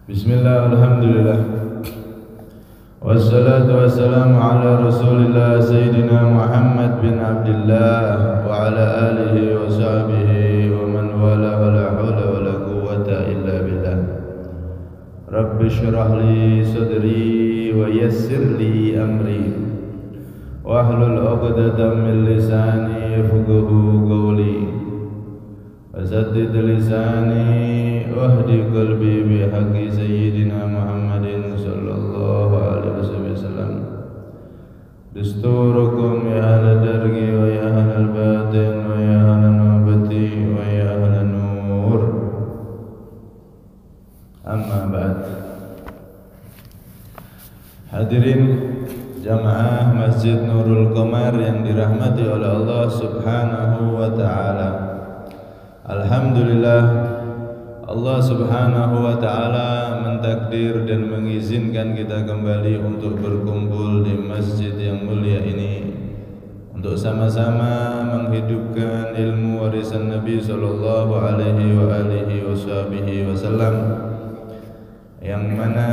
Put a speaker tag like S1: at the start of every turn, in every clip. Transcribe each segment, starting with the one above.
S1: Bismillah, alhamdulillah, wassalatu wassalamu ala rasulillah Sayyidina Muhammad bin Abdullah wa ala alihi wa sahbihi wa man wala wa la hawla wa la quwwata illa billah. Rabbi syrah li sadri wa yassir li amri wahlul 'uqdatam min lisani yafqahu qawli wasaddid lisani wahdi qalbi bihaqqi sayyidina Muhammadin sallallahu alaihi wasallam. Dusturukum ya ahla dargi wa ya ahla batin wa ya ahla nubati wa ya ahla nur. Amma ba'd. Hadirin jamaah Masjid Nurul Qamar yang dirahmati oleh Allah Subhanahu wa taala. Alhamdulillah, Allah Subhanahu wa taala mentakdir dan mengizinkan kita kembali untuk berkumpul di masjid yang mulia ini untuk sama-sama menghidupkan ilmu warisan Nabi sallallahu alaihi wasallam, yang mana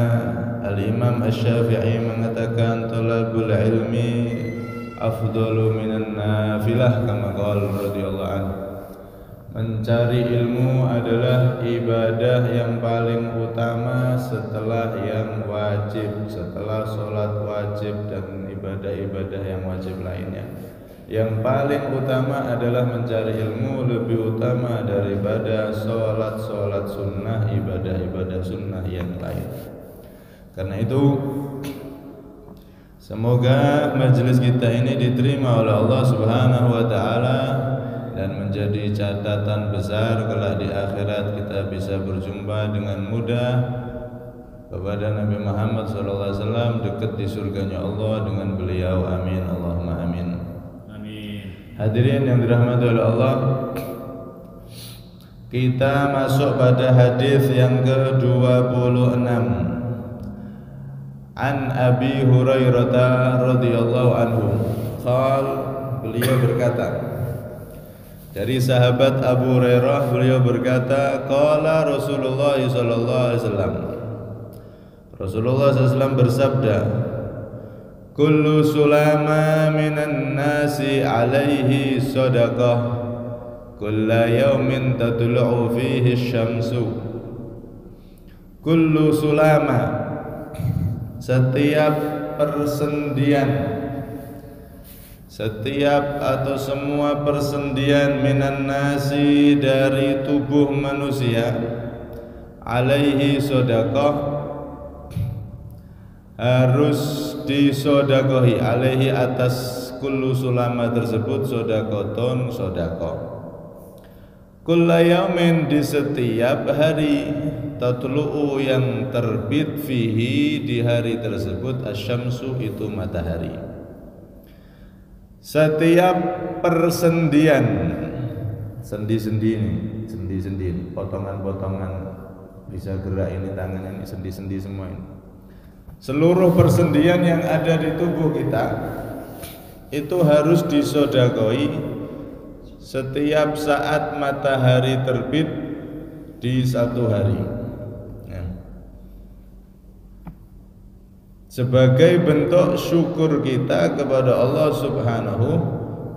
S1: Al-Imam Asy-Syafi'i mengatakan talabul ilmi afdalu minan nafilah, kama qala radhiyallahu anhu. Mencari ilmu adalah ibadah yang paling utama setelah yang wajib, setelah sholat wajib dan ibadah-ibadah yang wajib lainnya. Yang paling utama adalah mencari ilmu, lebih utama daripada sholat-sholat sunnah, ibadah-ibadah sunnah yang lain. Karena itu, semoga majelis kita ini diterima oleh Allah Subhanahu wa taala dan menjadi catatan besar kelak di akhirat kita bisa berjumpa dengan mudah kepada Nabi Muhammad SAW, dekat di surganya Allah dengan beliau. Amin, Allahumma amin. Amin. Hadirin yang dirahmati oleh Allah, kita masuk pada hadis yang ke-26. An Abi Hurairah radhiyallahu anhu qala, beliau berkata, dari sahabat Abu Hurairah, beliau berkata, qala Rasulullah sallallahu alaihi wasallam, Rasulullah SAW bersabda, kullu sulama minan nasi alaihi sadaqah kulla yawmin tatlu'u fihi syamsu. Kullu sulama, setiap persendian, setiap atau semua persendian minan nasi dari tubuh manusia, alaihi sedekah, harus disodakohi, alaihi atas kullu sulama tersebut, sodakoton sodakoh, kulla yaumin di setiap hari, tatlu'u yang terbit, fihi di hari tersebut, asyamsu itu matahari. Setiap persendian, sendi-sendi ini, potongan-potongan bisa gerak ini, tangan ini, sendi-sendi semua ini. Seluruh persendian yang ada di tubuh kita itu harus disodakoi setiap saat matahari terbit di satu hari, ya, sebagai bentuk syukur kita kepada Allah Subhanahu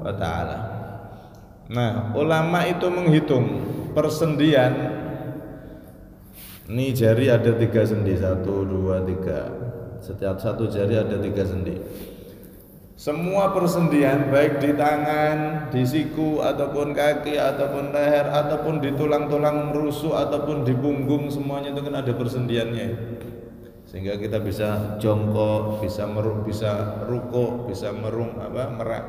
S1: wa ta'ala. Nah, ulama itu menghitung persendian. Ini jari ada 3 sendi, 1, 2, 3. Setiap satu jari ada 3 sendi. Semua persendian, baik di tangan, di siku, ataupun kaki, ataupun leher, ataupun di tulang-tulang rusuk, ataupun di punggung, semuanya itu kan ada persendiannya. Sehingga kita bisa jongkok, bisa merung, bisa ruko, bisa merak,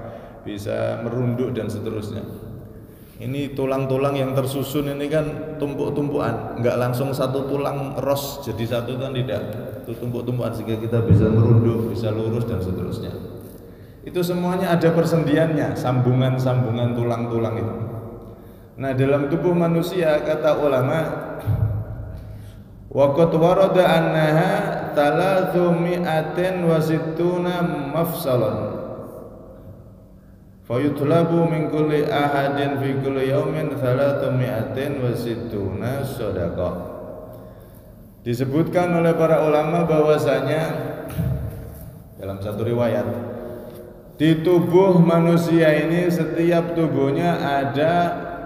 S1: bisa merunduk dan seterusnya. Ini tulang-tulang yang tersusun ini kan tumpuk-tumpukan, enggak langsung satu tulang ros jadi satu, kan tidak. Itu tumpuk-tumpukan sehingga kita bisa merunduk, bisa lurus dan seterusnya. Itu semuanya ada persendiannya, sambungan-sambungan tulang-tulang itu. Nah, dalam tubuh manusia, kata ulama, waqad warada annaha 360 mafsalan fayutlabu min kulli ahadin fi kulli yaumin 360 sadaqah. Disebutkan oleh para ulama bahwasanya dalam satu riwayat, di tubuh manusia ini setiap tubuhnya ada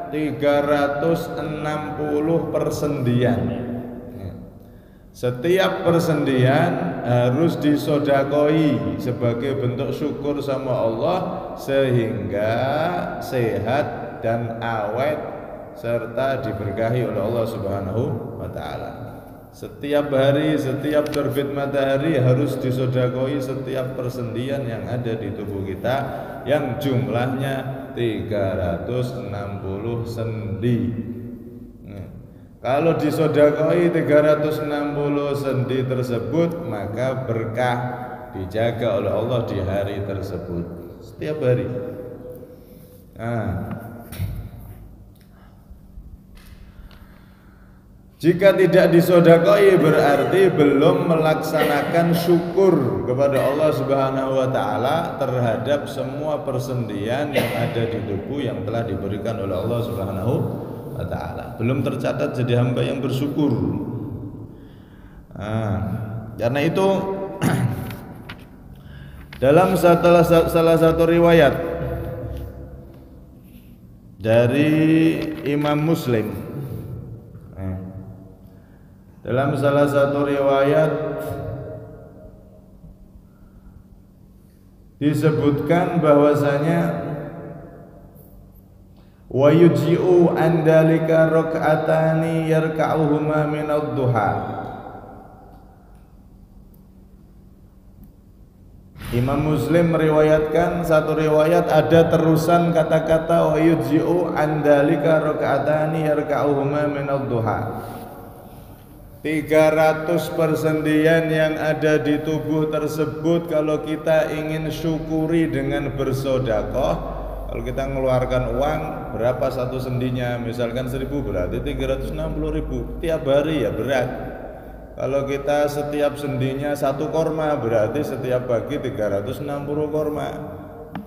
S1: 360 persendian. Setiap persendian harus disodakoi sebagai bentuk syukur sama Allah sehingga sehat dan awet serta diberkahi oleh Allah Subhanahu wa taala. Setiap hari, setiap terbit matahari harus disodakoi setiap persendian yang ada di tubuh kita yang jumlahnya 360 sendi. Kalau disodakoi 360 sendi tersebut, maka berkah dijaga oleh Allah di hari tersebut setiap hari. Jika tidak disodakoi berarti belum melaksanakan syukur kepada Allah Subhanahu wa taala terhadap semua persendian yang ada di tubuh yang telah diberikan oleh Allah Subhanahu wa taala. Belum tercatat jadi hamba yang bersyukur. Karena itu dalam salah satu riwayat dari Imam Muslim, dalam salah satu riwayat disebutkan bahwasanya wa yujzi'u an dalika rak'atani yarka'uhuma min ad-duha. Imam Muslim meriwayatkan satu riwayat ada terusan kata-kata wa yujzi'u an dalika rak'atani yarka'uhuma min ad-duha. 300 persendian yang ada di tubuh tersebut kalau kita ingin syukuri dengan bersedekah, kalau kita mengeluarkan uang berapa satu sendinya, misalkan 1.000 berarti 360.000 tiap hari ya berat. Kalau kita setiap sendinya 1 korma berarti setiap pagi 360 korma.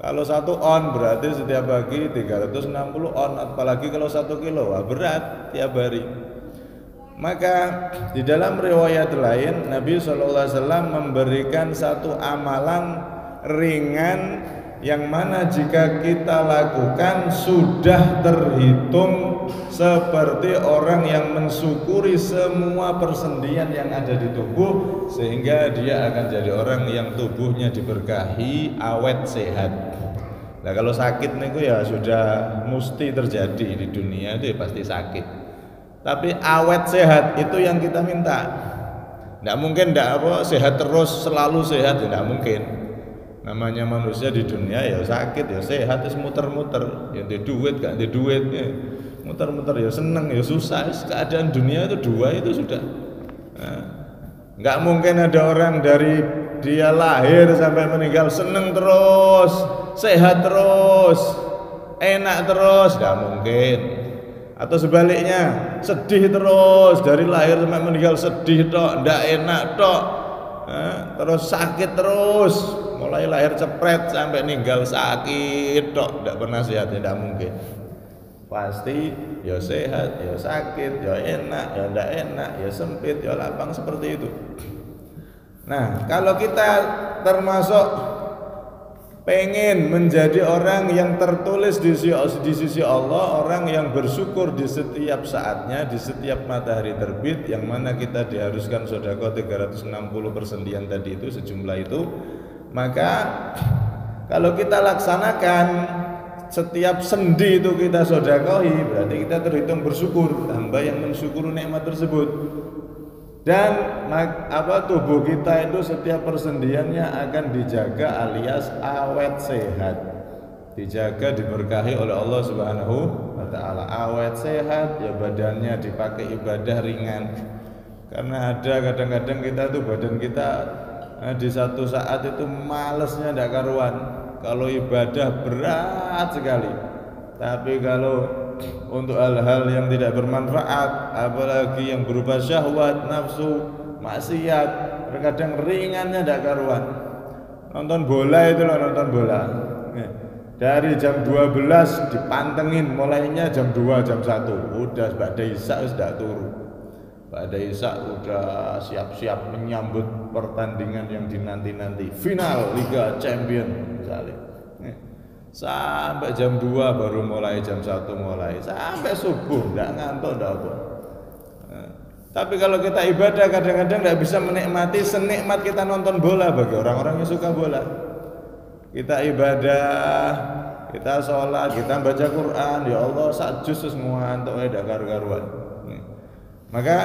S1: Kalau 1 on berarti setiap pagi 360 on, apalagi kalau 1 kilo, wah berat tiap hari. Maka di dalam riwayat lain Nabi SAW memberikan satu amalan ringan yang mana jika kita lakukan sudah terhitung seperti orang yang mensyukuri semua persendian yang ada di tubuh, sehingga dia akan jadi orang yang tubuhnya diberkahi, awet, sehat. Nah kalau sakit niku ya sudah mesti terjadi di dunia itu ya pasti sakit. Tapi awet sehat itu yang kita minta. Tidak mungkin sehat terus selalu sehat, tidak mungkin. Namanya manusia di dunia ya sakit ya sehat, ya muter-muter, ya di duit gak di duit, ya muter-muter, ya seneng ya susah. Keadaan dunia itu dua itu sudah. Nggak mungkin ada orang dari dia lahir sampai meninggal seneng terus, sehat terus, enak terus, tidak mungkin. Atau sebaliknya sedih terus dari lahir sampai meninggal sedih tok, ndak enak tok, terus sakit terus mulai lahir cepret sampai meninggal sakit tok, ndak pernah sehat, tidak mungkin. Pasti ya sehat, ya sakit, ya enak, ya ndak enak, ya sempit, ya lapang, seperti itu. Nah kalau kita termasuk pengen menjadi orang yang tertulis di sisi Allah, orang yang bersyukur di setiap saatnya, di setiap matahari terbit, yang mana kita diharuskan sedekah 360 persendian tadi itu, sejumlah itu, maka kalau kita laksanakan setiap sendi itu kita sedekahi, berarti kita terhitung bersyukur, hamba yang mensyukuri nikmat tersebut. Dan tubuh kita itu setiap persendiannya akan dijaga alias awet sehat, dijaga diberkahi oleh Allah Subhanahu wa taala. Awet sehat ya badannya dipakai ibadah ringan. Karena ada kadang-kadang kita tuh badan kita di satu saat itu malesnya ndak karuan. Kalau ibadah berat sekali. Tapi kalau untuk hal-hal yang tidak bermanfaat, apalagi yang berupa syahwat, nafsu, maksiat, terkadang ringannya tidak karuan. Nonton bola itu loh, nonton bola. Dari jam 12 dipantengin, mulainya jam 2, jam 1. Udah badai isya sudah turu. Pada Isya udah siap-siap menyambut pertandingan yang dinanti-nanti, final Liga Champion misalnya. Sampai jam 2 baru mulai, jam 1 mulai, sampai subuh enggak ngantuk enggak apa. Tapi kalau kita ibadah kadang-kadang enggak bisa menikmati senikmat kita nonton bola bagi orang-orang yang suka bola. Kita ibadah, kita sholat, kita baca Quran, ya Allah sak juz semua antuk ndak karu-karuan. Maka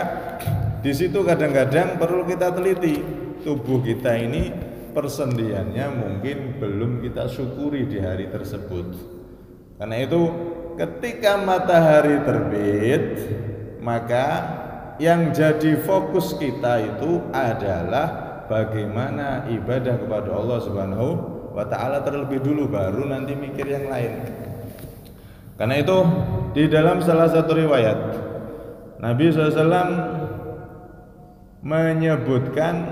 S1: di situ kadang-kadang perlu kita teliti tubuh kita ini persendiannya mungkin belum kita syukuri di hari tersebut. Karena itu ketika matahari terbit, maka yang jadi fokus kita itu adalah bagaimana ibadah kepada Allah Subhanahu wa taala terlebih dulu, baru nanti mikir yang lain. Karena itu di dalam salah satu riwayat Nabi SAW menyebutkan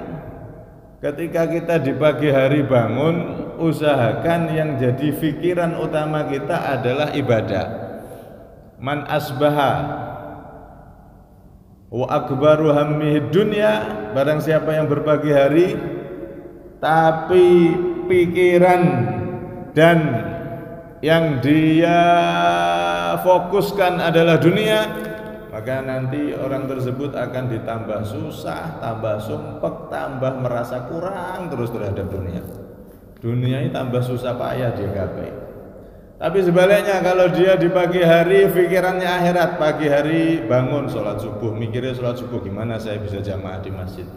S1: ketika kita di pagi hari bangun, usahakan yang jadi pikiran utama kita adalah ibadah. Man asbaha wa akbaru hammihi dunya, barang siapa yang berpagi hari tapi pikiran dan yang dia fokuskan adalah dunia, maka nanti orang tersebut akan ditambah susah, tambah sumpek, tambah merasa kurang terus terhadap dunia. Dunia ini tambah susah payah dia gapai. Tapi sebaliknya kalau dia di pagi hari pikirannya akhirat, pagi hari bangun sholat subuh, mikirnya sholat subuh gimana saya bisa jamaah di masjid.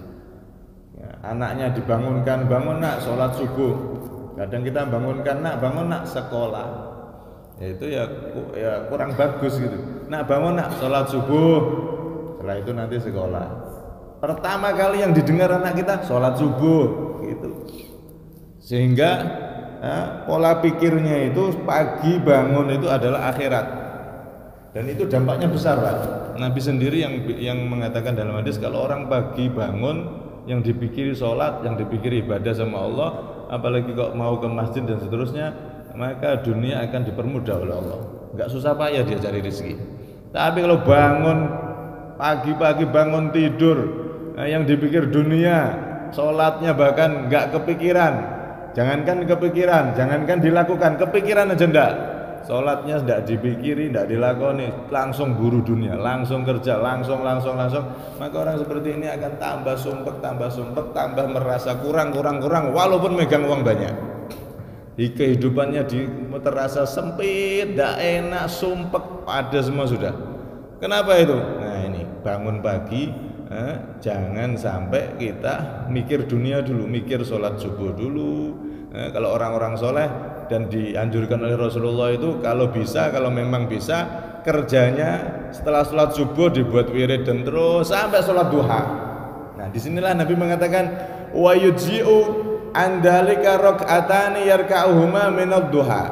S1: Ya, anaknya dibangunkan, bangun nak sholat subuh. Kadang kita bangunkan nak, bangun nak sekolah. Ya itu ya kurang bagus gitu. Nak bangun nak sholat subuh, setelah itu nanti sekolah. Pertama kali yang didengar anak kita sholat subuh gitu. Sehingga pola pikirnya itu pagi bangun itu adalah akhirat. Dan itu dampaknya besar, Pak. Nabi sendiri yang mengatakan dalam hadis kalau orang pagi bangun yang dipikiri sholat, yang dipikiri ibadah sama Allah, apalagi kok mau ke masjid dan seterusnya, maka dunia akan dipermudah oleh Allah. Enggak susah payah dia cari rezeki. Tapi kalau bangun pagi-pagi bangun tidur, yang dipikir dunia, sholatnya bahkan enggak kepikiran. Jangankan kepikiran, jangankan dilakukan, kepikiran aja enggak. Sholatnya enggak dipikiri, enggak dilakoni, langsung buru dunia, langsung kerja, langsung. Maka orang seperti ini akan tambah sumpek, tambah merasa kurang, walaupun megang uang banyak. Di kehidupannya terasa sempit, tidak enak, sumpek, pada semua sudah. Kenapa itu? Nah ini bangun pagi, jangan sampai kita mikir dunia dulu, mikir sholat subuh dulu. Kalau orang-orang soleh dan dianjurkan oleh Rasulullah itu kalau memang bisa kerjanya setelah sholat subuh dibuat wirid dan terus sampai sholat duha. Nah disinilah Nabi mengatakan wa yujzi'u andalika rakaatani yarka'uhuma minad duha.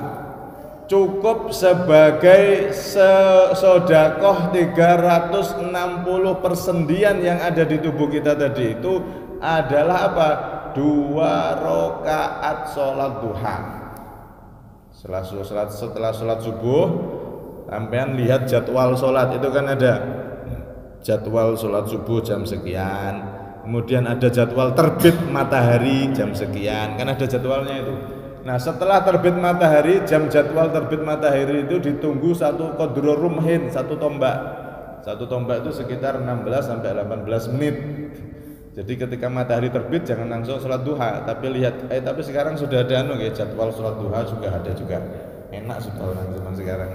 S1: Cukup sebagai sedekah 360 persendian yang ada di tubuh kita tadi itu adalah apa? 2 rakaat sholat duha. Setelah sholat subuh, sampean lihat jadwal sholat itu kan ada jadwal sholat subuh jam sekian. Kemudian ada jadwal terbit matahari jam sekian, kan ada jadwalnya itu. Nah setelah terbit matahari, jadwal terbit matahari itu ditunggu satu qadru rumhin, satu tombak itu sekitar 16 sampai 18 menit. Jadi ketika matahari terbit jangan langsung sholat duha, tapi lihat, tapi sekarang sudah ada jadwal sholat duha juga ada juga. Enak sudah orang zaman sekarang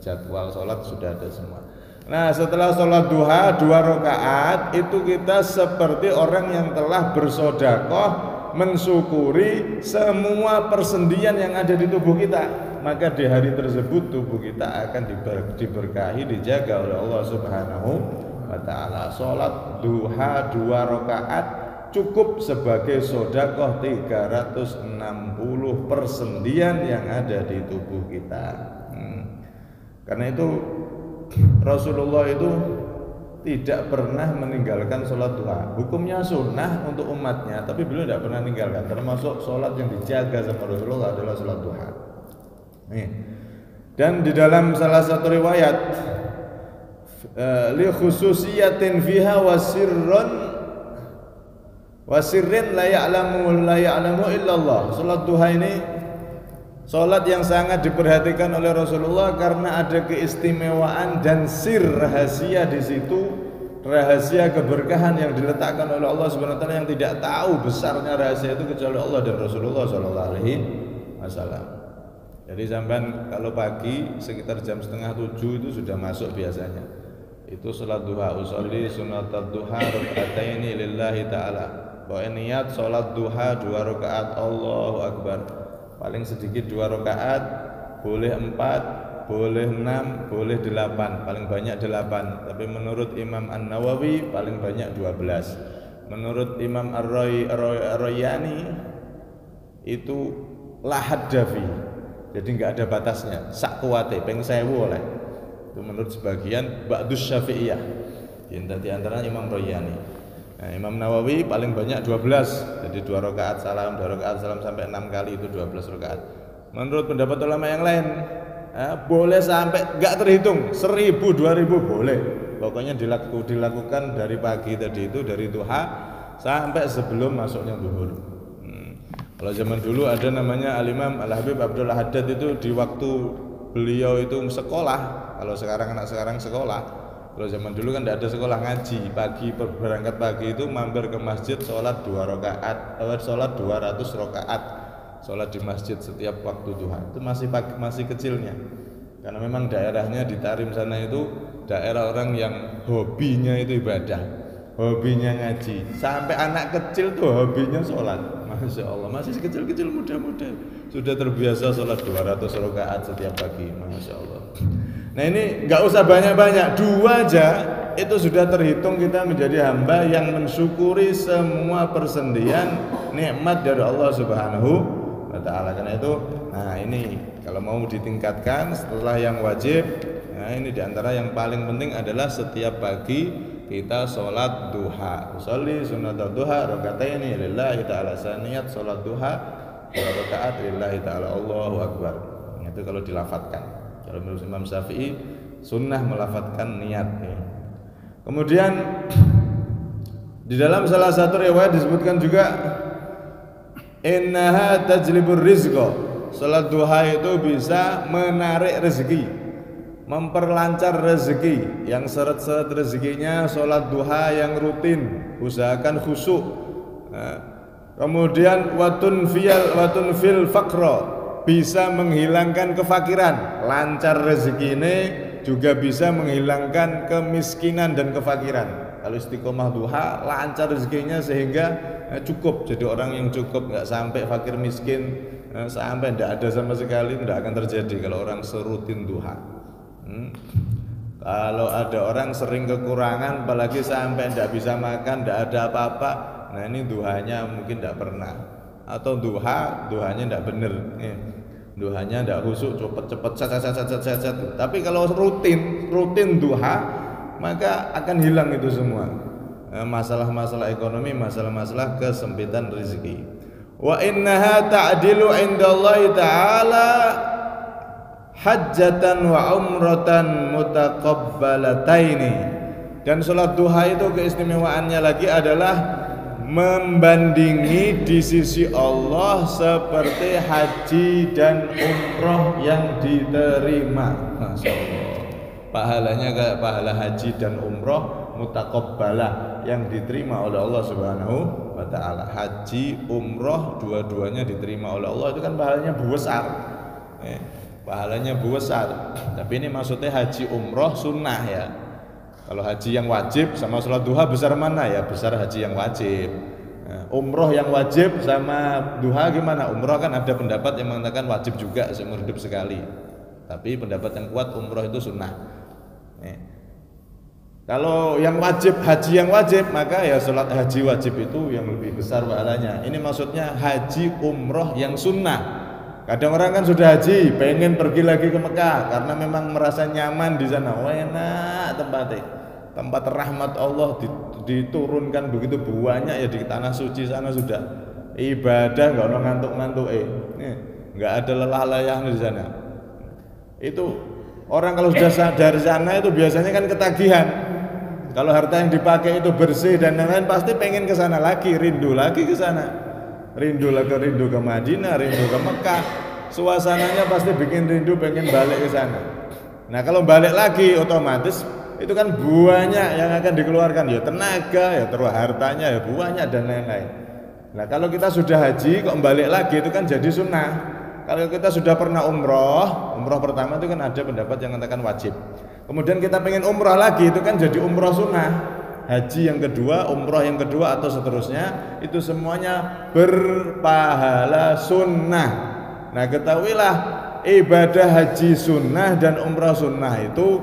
S1: jadwal sholat sudah ada semua. Nah setelah sholat duha 2 rakaat itu kita seperti orang yang telah bersedekah mensyukuri semua persendian yang ada di tubuh kita. Maka di hari tersebut tubuh kita akan diberkahi, dijaga oleh Allah Subhanahu wa ta'ala. Sholat duha 2 rakaat cukup sebagai sedekah 360 persendian yang ada di tubuh kita. Karena itu Rasulullah itu tidak pernah meninggalkan sholat duha. Hukumnya sunnah untuk umatnya, tapi beliau tidak pernah meninggalkan. Termasuk sholat yang dijaga sama Rasulullah adalah sholat duha. Dan di dalam salah satu riwayat li khususiyatin fiha wasirrin la ya'lamu illallah. Salat duha ini salat yang sangat diperhatikan oleh Rasulullah karena ada keistimewaan dan sir rahasia di situ, rahasia keberkahan yang diletakkan oleh Allah Subhanahu wa taala yang tidak tahu besarnya rahasia itu kecuali Allah dan Rasulullah sallallahu alaihi wasallam. Jadi sampean kalau pagi sekitar jam 6:30 itu sudah masuk biasanya. Itu salat duha, usolli sunatat duha raka'ataini lillahi ta'ala. Bahwa niat salat duha 2 rakaat, Allahu Akbar. Paling sedikit 2 rakaat, boleh 4, boleh 6, boleh 8, paling banyak 8. Tapi menurut Imam An-Nawawi paling banyak 12. Menurut Imam Ar-Rayyani itu lahad dafi. Jadi enggak ada batasnya, sak kuwate ping 1000 oleh. Itu menurut sebagian ba'dus Syafi'iyah. Di antara Imam Rayyani. Nah, Imam Nawawi paling banyak 12. Jadi 2 rakaat salam, 2 rakaat salam sampai 6 kali itu 12 rakaat. Menurut pendapat ulama yang lain, boleh sampai enggak terhitung 1000, 2000 boleh. Pokoknya dilakukan dari pagi tadi itu, dari duha sampai sebelum masuknya zuhur. Kalau zaman dulu ada namanya Al-Imam Al-Habib Abdul Haddad, itu di waktu beliau itu sekolah. Kalau sekarang anak sekarang sekolah, kalau zaman dulu kan tidak ada sekolah ngaji. Pagi berangkat pagi itu mampir ke masjid, sholat 2 rakaat, sholat 200 rakaat, sholat di masjid setiap waktu duha. Itu masih kecilnya, karena memang daerahnya di Tarim sana itu daerah orang yang hobinya itu ibadah, hobinya ngaji. Sampai anak kecil tuh hobinya sholat. Masya Allah, masih kecil-kecil muda-muda sudah terbiasa sholat 200 rakaat setiap pagi. Masya Allah. Nah ini nggak usah banyak-banyak, 2 aja itu sudah terhitung kita menjadi hamba yang mensyukuri semua persendian nikmat dari Allah Subhanahu wa taala. Karena itu, nah ini kalau mau ditingkatkan setelah yang wajib, nah ini diantara yang paling penting adalah setiap pagi kita sholat duha. Usolli sunatat duha raka'ataini lillahi ta'ala. Niat sholat duha 2 rakaat lillahi ta'ala, Allahu Akbar. Itu kalau dilafatkan. Kalau menurut Imam Syafi'i sunnah melafatkan niat. Kemudian di dalam salah satu riwayat disebutkan juga innaha tajlibur rizqa. Salat duha itu bisa menarik rezeki, memperlancar rezeki. Yang seret-seret rezekinya sholat duha yang rutin, usahakan khusyuk. Kemudian watun fil faqra, bisa menghilangkan kefakiran. Lancar rezeki ini juga bisa menghilangkan kemiskinan dan kefakiran. Kalau istiqomah duha, lancar rezekinya sehingga cukup. Jadi orang yang cukup, nggak sampai fakir miskin, sampai tidak ada sama sekali, tidak akan terjadi kalau orang serutin duha. Kalau ada orang sering kekurangan, apalagi sampai tidak bisa makan, tidak ada apa-apa, nah ini duhanya mungkin tidak pernah, atau duhanya tidak benar, duhanya tidak khusyuk, cepet-cepet, set. Tapi kalau rutin duha, maka akan hilang itu semua, masalah-masalah ekonomi, masalah-masalah kesempitan rezeki. Wa innaha ta'dilu indallahi ta'ala hajjatan wa umratan mutaqabbalataini. Dan sholat duha itu keistimewaannya lagi adalah membandingi di sisi Allah seperti haji dan umroh yang diterima. Masya Allah, pahalanya kayak pahala haji dan umroh mutaqabbalah yang diterima oleh Allah Subhanahu wa ta'ala. Haji, umroh, dua-duanya diterima oleh Allah, itu kan pahalanya besar. Pahalanya besar. Tapi ini maksudnya haji umroh sunnah ya. Kalau haji yang wajib sama sholat duha besar mana ya? Besar haji yang wajib. Umroh yang wajib sama duha gimana? Umroh kan ada pendapat yang mengatakan wajib juga seumur hidup sekali. Tapi pendapat yang kuat umroh itu sunnah. Kalau yang wajib, haji yang wajib, maka ya sholat haji wajib itu yang lebih besar pahalanya. Ini maksudnya haji umroh yang sunnah. Kadang orang kan sudah haji, pengen pergi lagi ke Mekah karena memang merasa nyaman di sana. Wah, enak tempatnya, tempat rahmat Allah diturunkan begitu banyak ya di tanah suci sana, sudah ibadah nggak ada ngantuk-ngantuk, nggak ada lelah layah di sana. Itu Orang kalau sudah dari sana itu biasanya kan ketagihan. Kalau harta yang dipakai itu bersih dan lain-lain pasti pengen ke sana lagi, rindu lagi ke sana. Rindu ke Madinah, rindu ke Mekah. Suasananya pasti bikin rindu pengen balik ke sana. Nah, kalau balik lagi otomatis itu kan banyak yang akan dikeluarkan, ya tenaga, ya terus hartanya, ya banyak dan lain-lain. Nah, kalau kita sudah haji kok balik lagi itu kan jadi sunnah. Kalau kita sudah pernah umroh pertama itu kan ada pendapat yang mengatakan wajib. Kemudian kita pengen umroh lagi itu kan jadi umroh sunnah. Haji yang kedua, umroh yang kedua atau seterusnya itu semuanya berpahala sunnah. Nah, ketahuilah ibadah haji sunnah dan umroh sunnah itu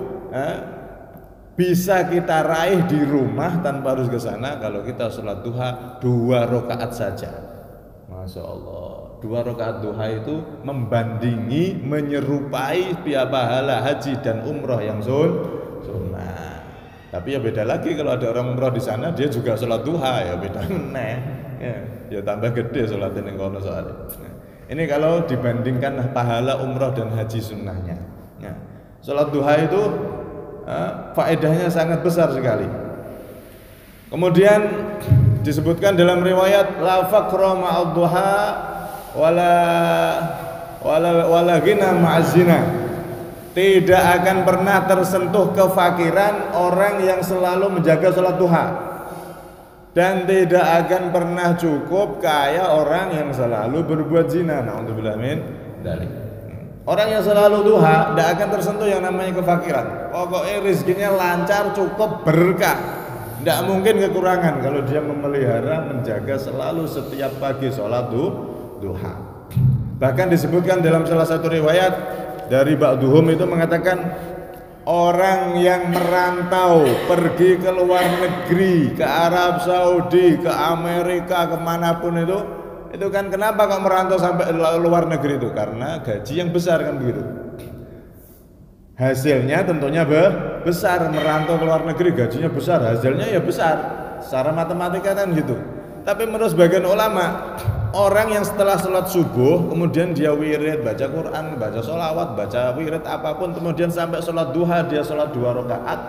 S1: bisa kita raih di rumah tanpa harus ke sana kalau kita sholat duha 2 rakaat saja. Masya Allah, 2 rakaat duha itu membandingi, menyerupai pahala haji dan umroh yang sunnah. Tapi ya beda lagi kalau ada orang umroh di sana dia juga sholat duha, ya beda meneh. Ya tambah gede sholatnya yang kono soalnya. Ini kalau dibandingkan pahala umroh dan haji sunnahnya. Sholat duha itu faedahnya sangat besar sekali. Kemudian disebutkan dalam riwayat la faqra ma'ad duha wala ghina ma'az zina. Tidak akan pernah tersentuh kefakiran orang yang selalu menjaga sholat duha, dan tidak akan pernah cukup kaya orang yang selalu berbuat zina. Na'udzubillah min dzalik. Orang yang selalu duha tidak akan tersentuh yang namanya kefakiran. Pokoknya rezekinya lancar, cukup, berkah. Tidak mungkin kekurangan kalau dia memelihara, menjaga selalu setiap pagi sholat duha. Bahkan disebutkan dalam salah satu riwayat dari ba'duhum itu mengatakan orang yang merantau pergi ke luar negeri, ke Arab Saudi, ke Amerika, kemanapun itu kan kenapa kok merantau sampai luar negeri itu? Karena gaji yang besar kan begitu. Hasilnya tentunya besar, merantau ke luar negeri gajinya besar, hasilnya ya besar. Secara matematika kan gitu. Tapi menurut sebagian ulama, orang yang setelah sholat subuh kemudian dia wirid, baca Quran, baca sholawat, baca wirid apapun, kemudian sampai sholat duha dia sholat 2 rakaat,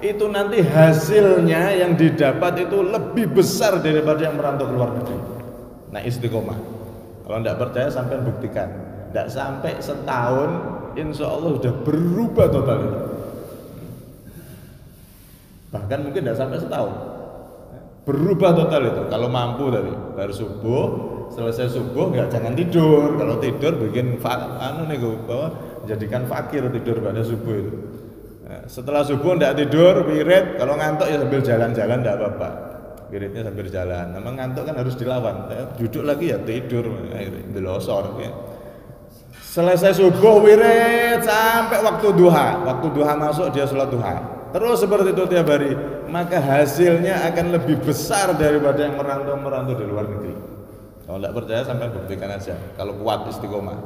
S1: itu nanti hasilnya yang didapat itu lebih besar daripada yang merantau ke luar negeri. Nah, istiqomah. Kalau tidak percaya sampai buktikan. Tidak sampai setahun, insya Allah sudah berubah total itu. Bahkan mungkin tidak sampai setahun, berubah total itu. Kalau mampu tadi, baru subuh, selesai subuh jangan tidur. Kalau tidur bikin jadikan fakir tidur pada subuh itu. Nah, setelah subuh tidak tidur, wirid. Kalau ngantuk ya sambil jalan-jalan tidak apa-apa. Wiridnya sambil jalan. Memang ngantuk kan harus dilawan. Duduk lagi ya tidur, delosor. Ya. Selesai subuh wirid sampai waktu duha. Waktu duha masuk dia sholat duha. Terus seperti itu tiap hari. Maka hasilnya akan lebih besar daripada yang merantau di luar negeri. Kalau tidak percaya sampai buktikan aja. Kalau kuat istiqomah,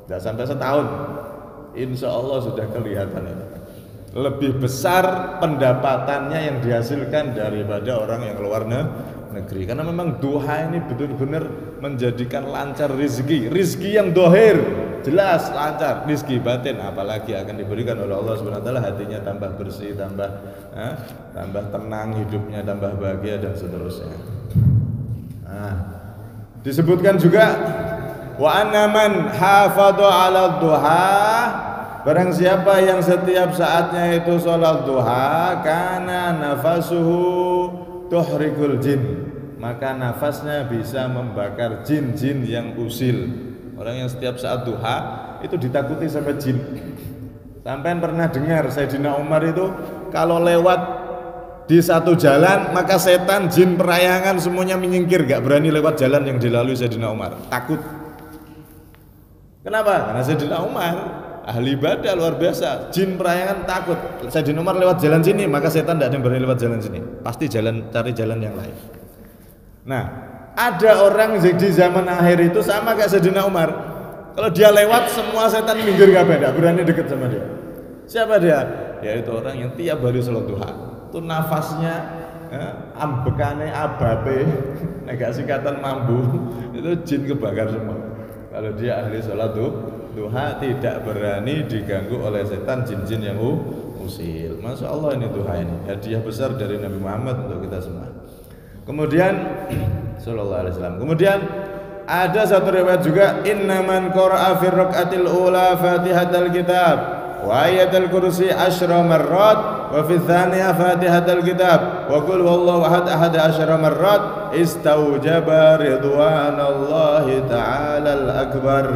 S1: tidak sampai setahun, insya Allah sudah kelihatan itu. Lebih besar pendapatannya yang dihasilkan daripada orang yang keluar negeri. Karena memang duha ini benar-benar menjadikan lancar rezeki yang dohir, jelas lancar. Rezeki batin apalagi akan diberikan oleh Allah Subhanahu wa taala, hatinya tambah bersih, tambah tenang hidupnya, tambah bahagia dan seterusnya. Disebutkan juga wa anna man hafadha 'ala duha, barang siapa yang setiap saatnya itu sholat duha, kana nafasuhu tuhrikul jin, maka nafasnya bisa membakar jin-jin yang usil. Orang yang setiap saat duha itu ditakuti sama jin. Sampai pernah dengar Sayyidina Umar itu kalau lewat di satu jalan maka setan, jin, perayangan semuanya menyingkir, gak berani lewat jalan yang dilalui Sayyidina Umar, takut. Kenapa? Karena Sayyidina Umar ahli ibadah luar biasa, jin perayangan takut. Sayyidina Umar lewat jalan sini, maka setan tidak ada yang berani lewat jalan sini, pasti cari jalan yang lain. Nah, ada orang di zaman akhir itu sama kayak Sayyidina Umar. Kalau dia lewat semua setan minggir kabeh, tidak berani dekat sama dia. Siapa dia? Yaitu orang yang tiap hari sholat duha. Itu nafasnya ambekane ababe, nek sikatan mambu, itu jin kebakar semua. Kalau dia ahli sholat duha tidak berani diganggu oleh setan, jin-jin yang usil. Masya Allah ini duha ini hadiah besar dari Nabi Muhammad untuk kita semua. Kemudian sallallahu alaihi wasallam. Kemudian ada satu riwayat juga, innaman qara'a fi rakaatil ula Fatihatul Kitab wa ayatul kursi 10 marrat wa fi tsaniyah Fatihatul Kitab wa qul huwallahu ahad 11 marrat istaujaba ridwanallahi ta'ala al-akbar.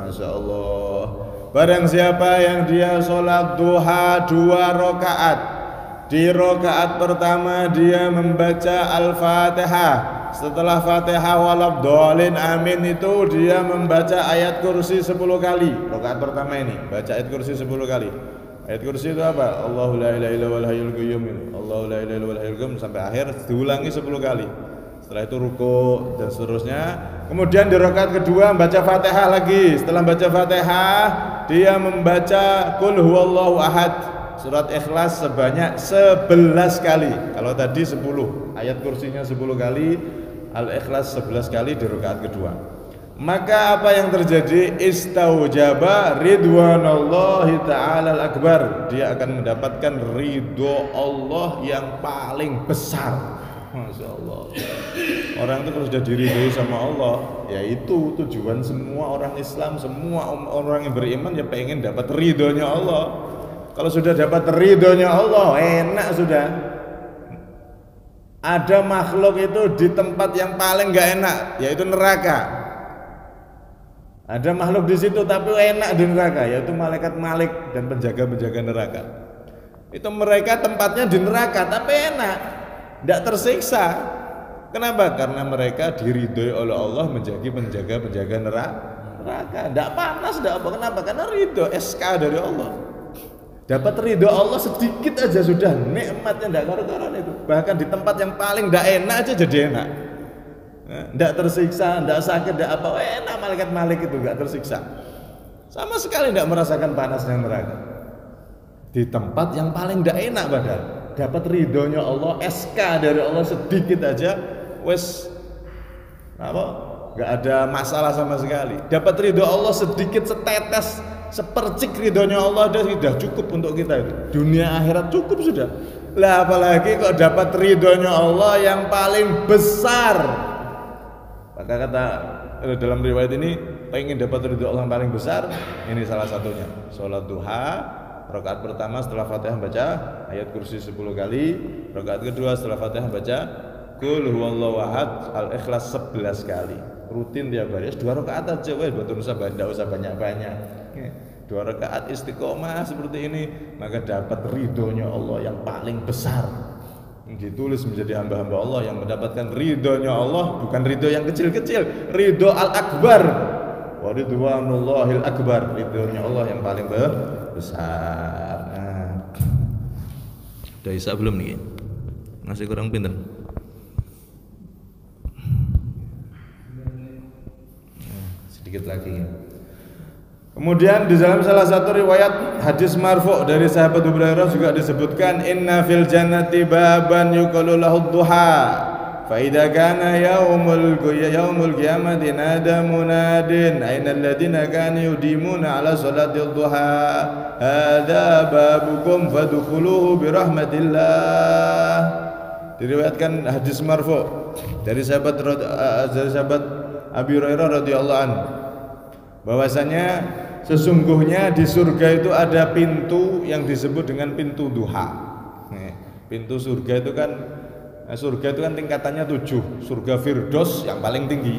S1: Masya Allah. Barang siapa yang dia sholat duha 2 rakaat, di rakaat pertama dia membaca Al-Fatihah, setelah Fatihah walabdolin amin itu dia membaca ayat kursi 10 kali. Rakaat pertama ini baca ayat kursi 10 kali. Ayat kursi itu apa? Allahu la ilaha illa huwal hayyul qayyum. Allahu la ilaha illa huwal hayyul qayyum sampai akhir diulangi 10 kali. Setelah itu ruku dan seterusnya. Kemudian di rakaat kedua membaca Fatihah lagi. Setelah baca Fatihah dia membaca Qul huwallahu ahad, surat Ikhlas sebanyak 11 kali. Kalau tadi 10, ayat kursinya 10 kali, Al-Ikhlas 11 kali di rakaat kedua. Maka apa yang terjadi? Istaujaba ridwanallahi ta'ala al-akbar. Dia akan mendapatkan ridho Allah yang paling besar. Masya Allah. Orang itu kalau sudah diridhoi sama Allah, ya itu tujuan semua orang Islam, semua orang yang beriman ya pengen dapat ridhonya Allah. Kalau sudah dapat ridhonya Allah, enak sudah. Ada makhluk itu di tempat yang paling gak enak, yaitu neraka. Ada makhluk di situ tapi enak di neraka, yaitu malaikat Malik dan penjaga-penjaga neraka. Itu mereka tempatnya di neraka tapi enak, tidak tersiksa. Kenapa? Karena mereka diridhoi oleh Allah menjadi penjaga-penjaga neraka. Tidak panas, tidak apa. Kenapa? Karena ridho, SK dari Allah. Dapat ridho Allah sedikit aja sudah nikmatnya, tidak karu-karuan itu. Bahkan di tempat yang paling tidak enak aja jadi enak. Tidak tersiksa, tidak sakit, tidak apa, enak. Malaikat Malik itu tidak tersiksa, sama sekali tidak merasakan panasnya neraka. Di tempat yang paling tidak enak, padahal dapat ridhonya Allah, SK dari Allah sedikit aja, wes apa? Nggak ada masalah sama sekali. Dapat ridho Allah sedikit, setetes, sepercik ridhonya Allah sudah cukup untuk kita itu. Dunia akhirat cukup sudah. Lah apalagi kok dapat ridhonya Allah yang paling besar. Maka kata dalam riwayat ini, pengen dapat ridho Allah yang paling besar, ini salah satunya. Sholat duha, rakaat pertama setelah Fatihah baca ayat kursi 10 kali, rakaat kedua setelah Fatihah baca Qul huwallahu ahad, Al-Ikhlas 11 kali. Rutin tiap hari, 2 rakaat aja weh, tidak usah banyak-banyak. 2 rakaat istiqomah seperti ini, maka dapat ridhonya Allah yang paling besar. Ditulis menjadi hamba-hamba Allah yang mendapatkan ridhonya Allah, bukan ridho yang kecil-kecil, ridho al-akbar. Wa ridwanullahil akbar, ridhonya Allah yang paling besar. Nah, udah isa belum nih? Masih kurang pinter. Sedikit lagi. Kemudian di dalam salah satu riwayat hadis marfu' dari sahabat Abu Hurairah juga disebutkan, inna fil jannati baban yuqalu lahu duha fa idza kana yaumul qiyamati nada munadin aina alladziina kanu yudimuna ala salati duha hadza babukum fadkhuluhu bi rahmatillah. Diriwayatkan hadis marfu' dari sahabat Abu Hurairah radhiyallahu anhu bahwasanya sesungguhnya di surga itu ada pintu yang disebut dengan pintu duha. Pintu surga itu kan tingkatannya 7. Surga Firdaus yang paling tinggi.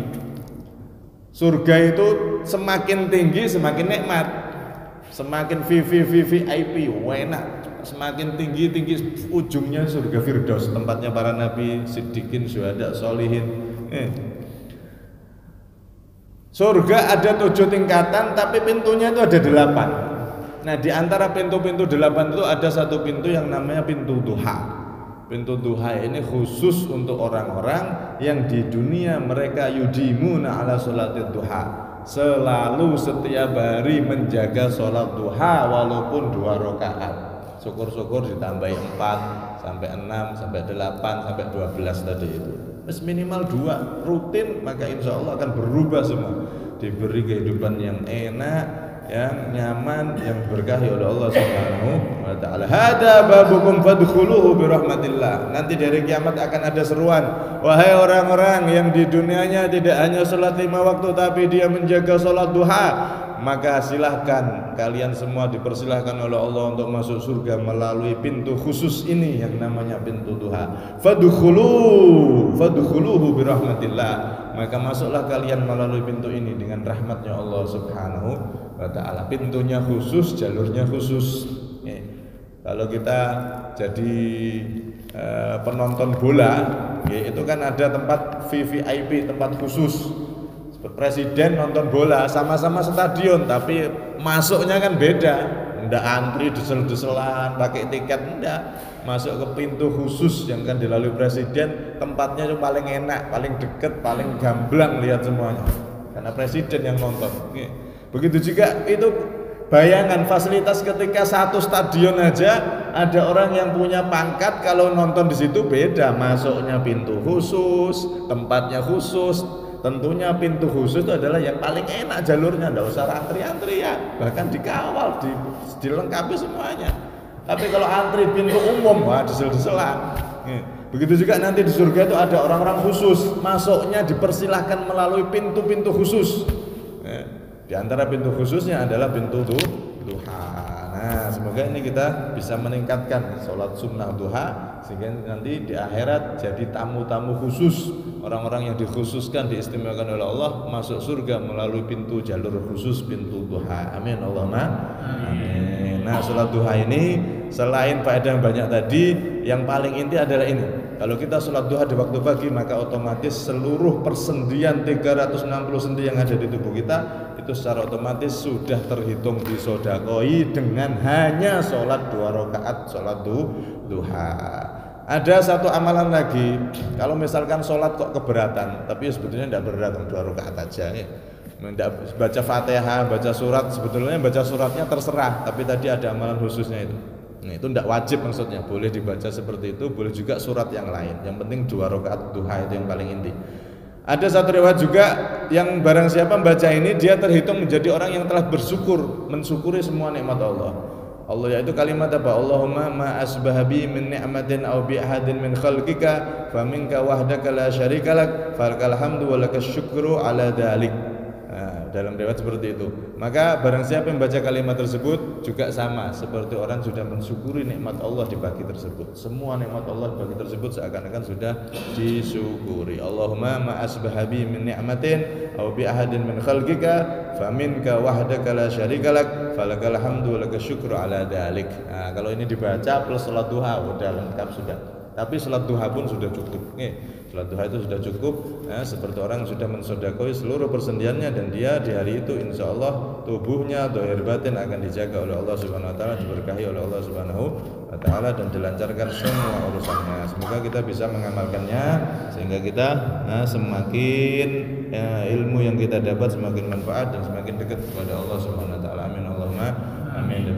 S1: Surga itu semakin tinggi semakin nikmat, semakin VIP, enak. Semakin tinggi ujungnya surga Firdaus, tempatnya para nabi, siddiqin, syuhada, sholihin. Surga ada 7 tingkatan, tapi pintunya itu ada 8. Nah, di antara pintu-pintu 8 itu ada satu pintu yang namanya pintu duha. Pintu duha ini khusus untuk orang-orang yang di dunia mereka yudimuna ala sholatid duha, selalu setiap hari menjaga sholat duha walaupun 2 rakaat. Syukur-syukur ditambahi 4 sampai 6 sampai 8 sampai 12 tadi itu. Minimal 2 rutin, maka insya Allah akan berubah semua. Diberi kehidupan yang enak, yang nyaman, yang diberkahi oleh Allah Subhanahu wa taala. Hada babukum fadkhuluhu birahmatillah. Nanti dari kiamat akan ada seruan, wahai orang-orang yang di dunianya tidak hanya salat 5 waktu tapi dia menjaga salat duha, maka silahkan kalian semua dipersilahkan oleh Allah untuk masuk surga melalui pintu khusus ini yang namanya pintu duha. Fadkhuluhu birahmatillah. Maka masuklah kalian melalui pintu ini dengan rahmatnya Allah Subhanahu wa taala. Pintunya khusus, jalurnya khusus. Kalau kita jadi penonton bola, itu kan ada tempat VVIP, tempat khusus. Presiden nonton bola sama-sama stadion, tapi masuknya kan beda. Ndak antri desel-deselan pakai tiket, ndak. Masuk ke pintu khusus yang kan dilalui presiden, tempatnya itu paling enak, paling deket, paling gamblang lihat semuanya. Karena presiden yang nonton. Begitu juga itu bayangan fasilitas ketika satu stadion aja ada orang yang punya pangkat, kalau nonton di situ beda, masuknya pintu khusus, tempatnya khusus. Tentunya pintu khusus itu adalah yang paling enak jalurnya, enggak usah antri-antri ya, bahkan dikawal, dilengkapi semuanya. Tapi kalau antri pintu umum, wah desel-deselan. Begitu juga nanti di surga itu ada orang-orang khusus, masuknya dipersilahkan melalui pintu-pintu khusus. Di antara pintu khususnya adalah pintu duha. Nah, semoga ini kita bisa meningkatkan sholat sunnah duha sehingga nanti di akhirat jadi tamu-tamu khusus, orang-orang yang dikhususkan, diistimewakan oleh Allah masuk surga melalui pintu jalur khusus, pintu duha. Amin Allahumma amin. Nah, sholat duha ini selain faedah yang banyak tadi, yang paling inti adalah ini. Kalau kita sholat duha di waktu pagi, maka otomatis seluruh persendian 360 sendi yang ada di tubuh kita itu secara otomatis sudah terhitung disodakoi dengan hanya sholat 2 rakaat sholat duha. Ada satu amalan lagi, kalau misalkan sholat kok keberatan, tapi sebetulnya tidak berat, 2 rakaat aja ya. Baca Fatihah, baca surat, sebetulnya baca suratnya terserah, tapi tadi ada amalan khususnya itu. Nah, itu tidak wajib maksudnya, boleh dibaca seperti itu, boleh juga surat yang lain. Yang penting 2 rakaat duha itu yang paling inti. Ada satu riwayat juga yang barang siapa membaca ini dia terhitung menjadi orang yang telah bersyukur, mensyukuri semua nikmat Allah. Allah yaitu kalimat apa? Allahumma ma asbahabi min ni'matin aw bi ahadin min khalqika faminka wahdaka la syarikalak falakal hamdu wa lakas syukru ala dzalik. Dalam riwayat seperti itu. Maka barang siapa yang membaca kalimat tersebut juga sama seperti orang sudah mensyukuri nikmat Allah di pagi tersebut. Semua nikmat Allah di pagi tersebut seakan-akan sudah disyukuri. Allahumma ma asbahabi min ni'matin aw bi ahadin min khalqika faminka wahdaka la syarikalak falakal hamdu wa lakas syukru ala dzalik. Nah, kalau ini dibaca plus salat duha udah lengkap sudah. Tapi salat duha pun sudah cukup. Salat duha itu sudah cukup, seperti orang yang sudah mensodakoi seluruh persendiannya, dan dia di hari itu insya Allah tubuhnya dohir batin akan dijaga oleh Allah Subhanahu Wa Taala, diberkahi oleh Allah Subhanahu Wa Taala, dan dilancarkan semua urusannya. Semoga kita bisa mengamalkannya sehingga kita semakin ilmu yang kita dapat semakin manfaat dan semakin dekat kepada Allah Subhanahu Wa Taala. Amin Allahumma amin.